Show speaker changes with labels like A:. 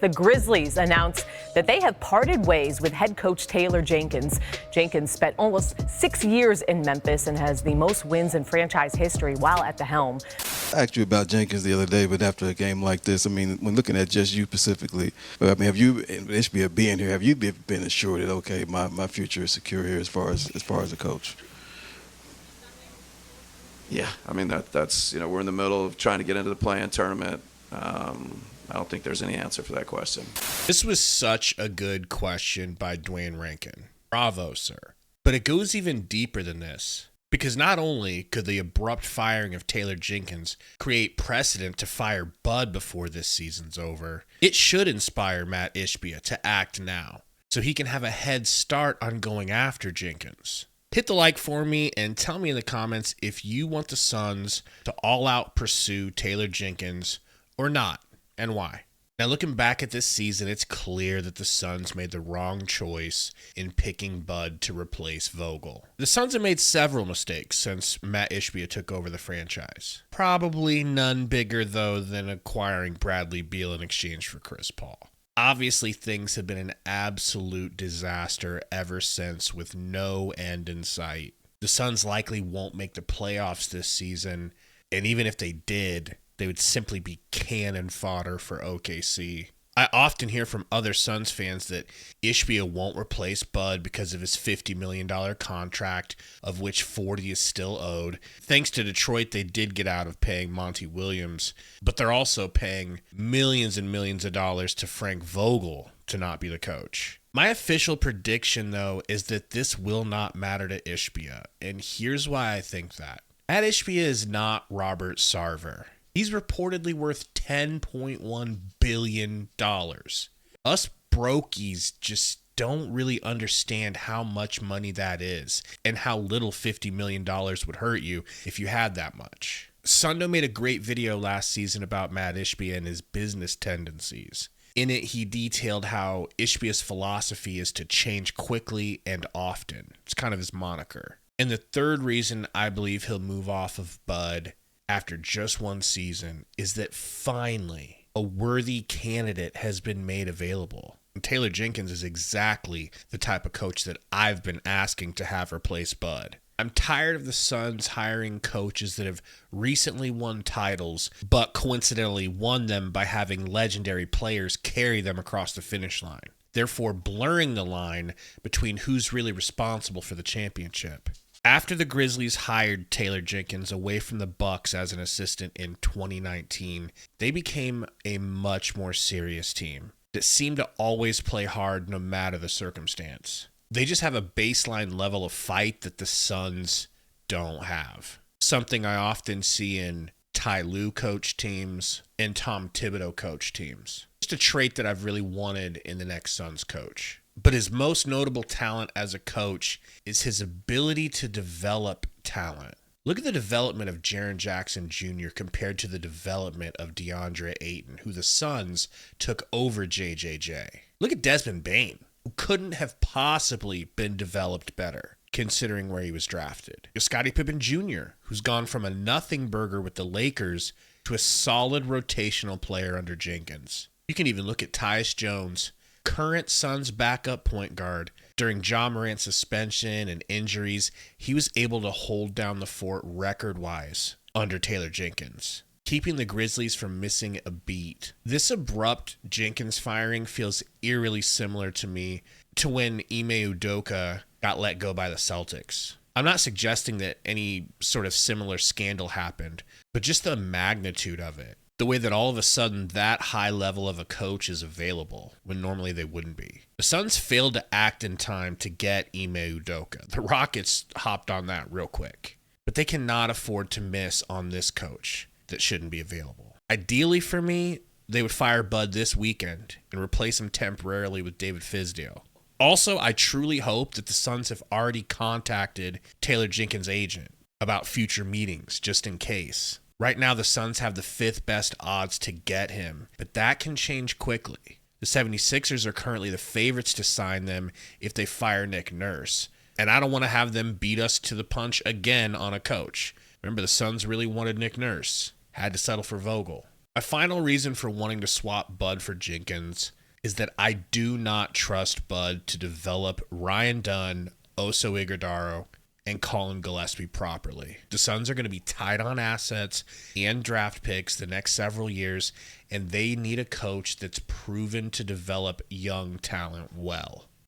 A: The Grizzlies announced that they have parted ways with head coach Taylor Jenkins. Jenkins spent almost 6 years in Memphis and has the most wins in franchise history while at the helm.
B: I asked you about Jenkins the other day, but after a game like this, I mean, when looking at just you specifically, I mean, have you, it should be a being here, have you been assured that, okay, my future is secure here as far as a coach?
C: Yeah, I mean, that's we're in the middle of trying to get into the play-in tournament. I don't think there's any answer for that question.
D: This was such a good question by Dwayne Rankin. Bravo, sir. But it goes even deeper than this. Because not only could the abrupt firing of Taylor Jenkins create precedent to fire Bud before this season's over, it should inspire Matt Ishbia to act now, so he can have a head start on going after Jenkins. Hit the like for me and tell me in the comments if you want the Suns to all out pursue Taylor Jenkins or not, and why. Now, looking back at this season, it's clear that the Suns made the wrong choice in picking Bud to replace Vogel. The Suns have made several mistakes since Matt Ishbia took over the franchise. Probably none bigger, though, than acquiring Bradley Beal in exchange for Chris Paul. Obviously, things have been an absolute disaster ever since, with no end in sight. The Suns likely won't make the playoffs this season, and even if they did, they would simply be cannon fodder for OKC. I often hear from other Suns fans that Ishbia won't replace Bud because of his $50 million contract, of which $40 is still owed. Thanks to Detroit, they did get out of paying Monty Williams, but they're also paying millions and millions of dollars to Frank Vogel to not be the coach. My official prediction, though, is that this will not matter to Ishbia, and here's why I think that. Matt Ishbia is not Robert Sarver. He's reportedly worth $10.1 billion. Us brokies just don't really understand how much money that is and how little $50 million would hurt you if you had that much. Sundo made a great video last season about Matt Ishbia and his business tendencies. In it, he detailed how Ishbia's philosophy is to change quickly and often. It's kind of his moniker. And the third reason I believe he'll move off of Bud after just one season is that finally a worthy candidate has been made available. And Taylor Jenkins is exactly the type of coach that I've been asking to have replace Bud. I'm tired of the Suns hiring coaches that have recently won titles, but coincidentally won them by having legendary players carry them across the finish line, therefore blurring the line between who's really responsible for the championship. After the Grizzlies hired Taylor Jenkins away from the Bucks as an assistant in 2019, they became a much more serious team that seemed to always play hard no matter the circumstance. They just have a baseline level of fight that the Suns don't have. Something I often see in Ty Lue coach teams and Tom Thibodeau coach teams. Just a trait that I've really wanted in the next Suns coach. But his most notable talent as a coach is his ability to develop talent. Look at the development of Jaren Jackson Jr. compared to the development of DeAndre Ayton, who the Suns took over JJJ. Look at Desmond Bane, who couldn't have possibly been developed better, considering where he was drafted. Scottie Pippen Jr., who's gone from a nothing burger with the Lakers to a solid rotational player under Jenkins. You can even look at Tyus Jones, current Suns backup point guard. During Ja Morant's suspension and injuries, he was able to hold down the fort record-wise under Taylor Jenkins, keeping the Grizzlies from missing a beat. This abrupt Jenkins firing feels eerily similar to me to when Ime Udoka got let go by the Celtics. I'm not suggesting that any sort of similar scandal happened, but just the magnitude of it. The way that all of a sudden that high level of a coach is available when normally they wouldn't be. The Suns failed to act in time to get Ime Udoka. The Rockets hopped on that real quick. But they cannot afford to miss on this coach that shouldn't be available. Ideally for me, they would fire Bud this weekend and replace him temporarily with David Fizdale. Also, I truly hope that the Suns have already contacted Taylor Jenkins' agent about future meetings, just in case. Right now, the Suns have the 5th best odds to get him, but that can change quickly. The 76ers are currently the favorites to sign them if they fire Nick Nurse, and I don't want to have them beat us to the punch again on a coach. Remember, the Suns really wanted Nick Nurse, had to settle for Vogel. My final reason for wanting to swap Bud for Jenkins is that I do not trust Bud to develop Ryan Dunn, Oso Ighodaro, and Colin Gillespie properly. The Suns are going to be tight on assets and draft picks the next several years, and they need a coach that's proven to develop young talent well.